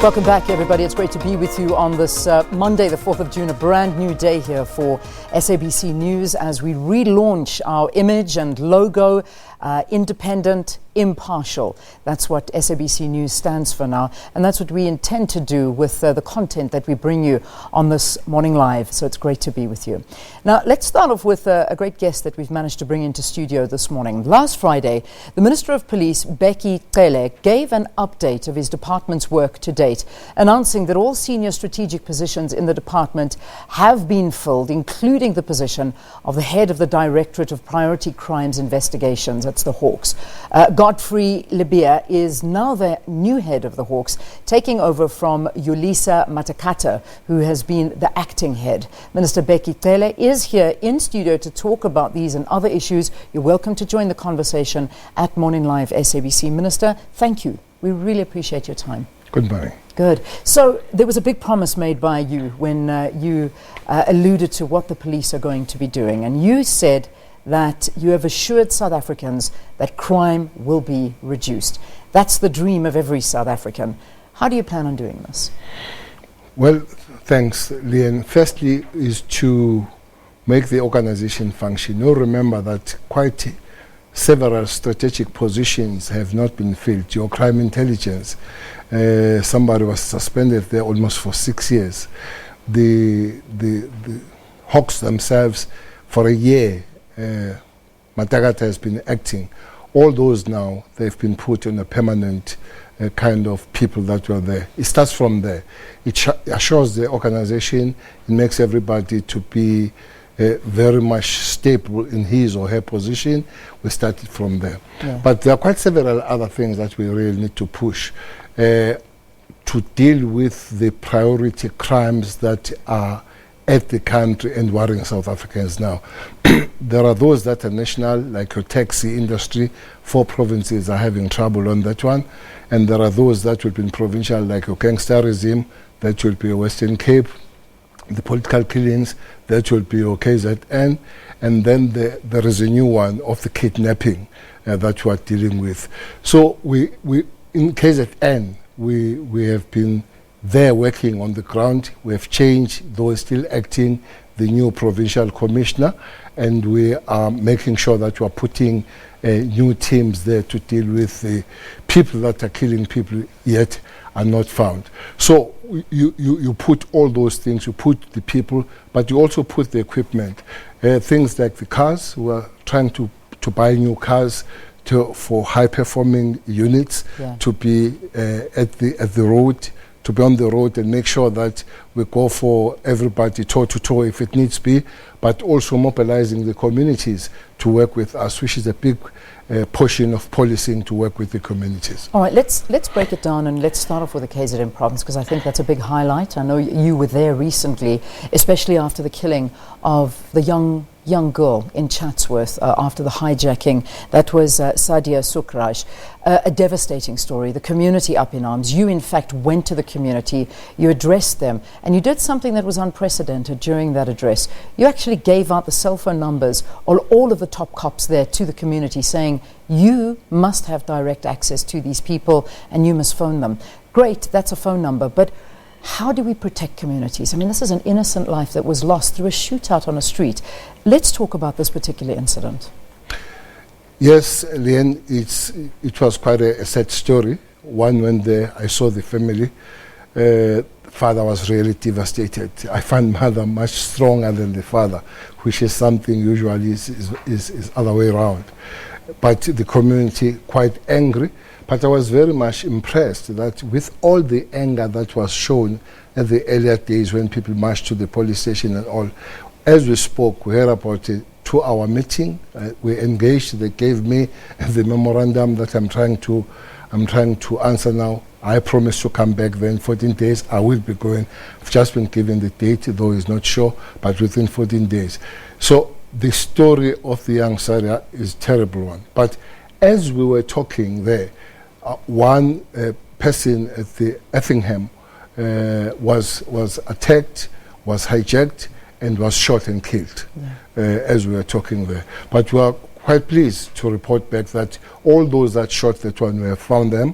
Welcome back, everybody. It's great to be with you on this Monday, the 4th of June, a brand new day here for SABC News as we relaunch our image and logo, independent, impartial. That's what SABC News stands for now, and that's what we intend to do with the content that we bring you on this morning live. So it's great to be with you. Now, let's start off with a great guest that we've managed to bring into studio this morning. Last Friday, the Minister of Police, Bheki Cele, gave an update of his department's work to date, announcing that all senior strategic positions in the department have been filled, including the position of the head of the Directorate of Priority Crimes Investigations. That's the Hawks. Godfrey Lebeya is now the new head of the Hawks, taking over from Yolisa Matakata, who has been the acting head. Minister Bheki Cele is here in studio to talk about these and other issues. You're welcome to join the conversation at Morning Live SABC. Minister, thank you. We really appreciate your time. Good morning. Good. So there was a big promise made by you when you alluded to what the police are going to be doing, and you said that you have assured South Africans that crime will be reduced. That's the dream of every South African. How do you plan on doing this? Well, thanks, Leanne. Firstly is to make the organization function. You'll remember that quite several strategic positions have not been filled. Your crime intelligence, somebody was suspended there almost for 6 years. The Hawks themselves, for a year, Matakata has been acting. All those now, they've been put on a permanent kind of people that were there. It starts from there. It assures the organization, it makes everybody to be very much stable in his or her position. We started from there. Yeah. But there are quite several other things that we really need to push to deal with the priority crimes that are at the country and worrying South Africans now. There are those that are national, like your taxi industry. 4 provinces are having trouble on that one. And there are those that will be provincial, like your gangsterism, that will be Western Cape. The political killings, that will be your KZN. And then there is a new one of the kidnapping that we are dealing with. So we in KZN, we have been there working on the ground. We have changed, though still acting, the new provincial commissioner, and we are making sure that we are putting new teams there to deal with the people that are killing people yet are not found. So you put all those things, you put the people, but you also put the equipment. Things like the cars, we are trying to buy new cars for high-performing units, yeah, to be at the road, to be on the road and make sure that we go for everybody toe-to-toe if it needs be, but also mobilizing the communities to work with us, which is a big portion of policing, to work with the communities. All right, let's break it down, and let's start off with the KZN province, because I think that's a big highlight. I know you were there recently, especially after the killing of the young girl in Chatsworth after the hijacking. That was Sadia Sukraj. A devastating story. The community up in arms. You, in fact, went to the community. You addressed them. And you did something that was unprecedented during that address. You actually gave out the cell phone numbers of all of the top cops there to the community, saying, you must have direct access to these people and you must phone them. Great, that's a phone number. But how do we protect communities? I mean, this is an innocent life that was lost through a shootout on a street. Let's talk about this particular incident. Yes, Leanne, it was quite a sad story. One went there, I saw the family. Father was really devastated. I find mother much stronger than the father, which is something usually is other way around. But the community quite angry. But I was very much impressed that with all the anger that was shown at the earlier days when people marched to the police station and all, as we spoke, we heard about a 2-hour meeting. We engaged. They gave me the memorandum that I'm trying to answer now. I promised to come back then 14 days. I will be going. I've just been given the date, though it's not sure, but within 14 days. So the story of the young Sadia is a terrible one. But as we were talking there, one person at the Effingham was attacked, was hijacked, and was shot and killed, yeah, as we were talking there. But we are quite pleased to report back that all those that shot that one, we have found them.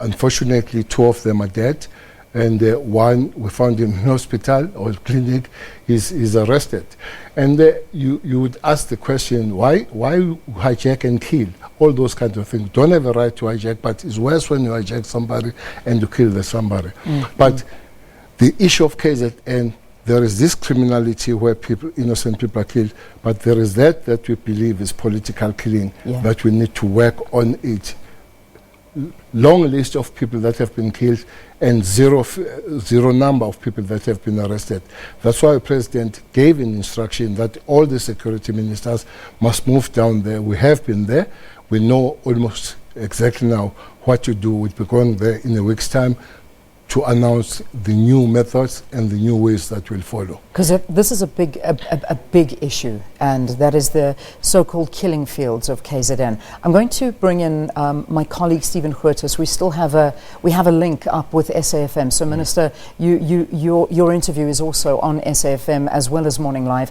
Unfortunately, 2 of them are dead, and one we found in hospital or clinic is arrested. And you would ask the question, why hijack and kill? All those kinds of things. Don't have a right to hijack, but it's worse when you hijack somebody and you kill the somebody. But the issue of KZN, there is this criminality where innocent people are killed, but there is that we believe is political killing, that we need to work on it. Long list of people that have been killed and zero number of people that have been arrested. That's why the president gave an instruction that all the security ministers must move down there. We have been there. We know almost exactly now what to do. We'll be going there in a week's time to announce the new methods and the new ways that will follow. Because this is a big issue, and that is the so-called killing fields of KZN. I'm going to bring in my colleague Stephen Grootes. We have a link up with SAFM. So, Minister, your interview is also on SAFM as well as Morning Live.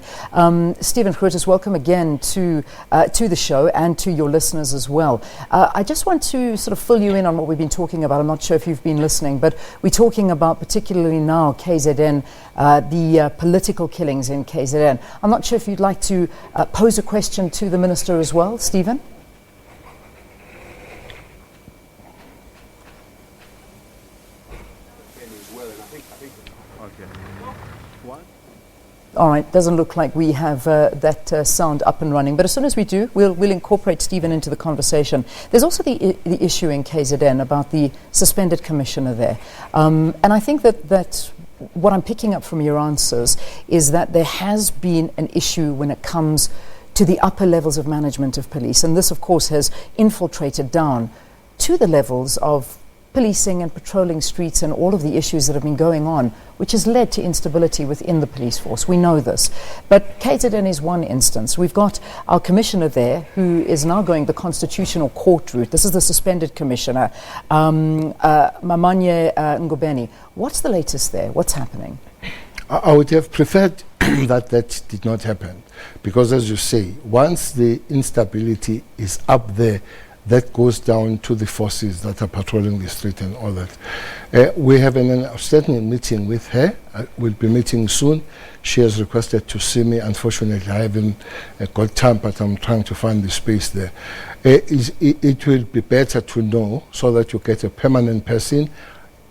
Stephen Grootes, welcome again to the show and to your listeners as well. I just want to sort of fill you in on what we've been talking about. I'm not sure if you've been listening, but we're talking about particularly now KZN, the political killings in KZN. I'm not sure if you'd like to pose a question to the Minister as well, Stephen? All right, doesn't look like we have that sound up and running. But as soon as we do, we'll incorporate Stephen into the conversation. There's also the issue in KZN about the suspended commissioner there. And I think that what I'm picking up from your answers is that there has been an issue when it comes to the upper levels of management of police. And this, of course, has infiltrated down to the levels of policing and patrolling streets and all of the issues that have been going on, which has led to instability within the police force. We know this. But KZN is one instance. We've got our commissioner there who is now going the constitutional court route. This is the suspended commissioner, Mamanye Ngobeni. What's the latest there? What's happening? I would have preferred that did not happen, because as you say, once the instability is up there, that goes down to the forces that are patrolling the street and all that. We have an outstanding meeting with her. We'll be meeting soon. She has requested to see me. Unfortunately, I haven't got time, but I'm trying to find the space there. It will be better to know so that you get a permanent person.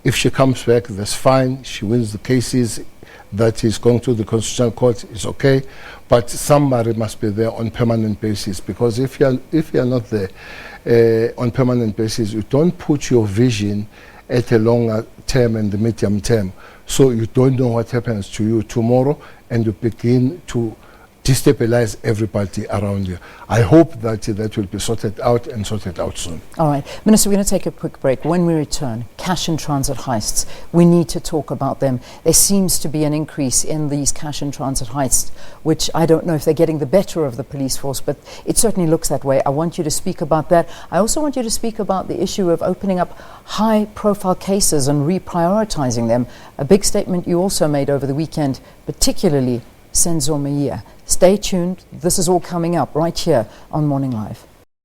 If she comes back, that's fine. She wins the cases. That is going to the Constitutional Court is okay, but somebody must be there on permanent basis, because if you are not there on permanent basis, you don't put your vision at a longer term and the medium term, so you don't know what happens to you tomorrow, and you begin to destabilize everybody around you. I hope that will be sorted out and sorted out soon. All right. Minister, we're going to take a quick break. When we return, cash and transit heists. We need to talk about them. There seems to be an increase in these cash and transit heists, which I don't know if they're getting the better of the police force, but it certainly looks that way. I want you to speak about that. I also want you to speak about the issue of opening up high-profile cases and reprioritizing them. A big statement you also made over the weekend, particularly Senzo Meia. Stay tuned. This is all coming up right here on Morning Live.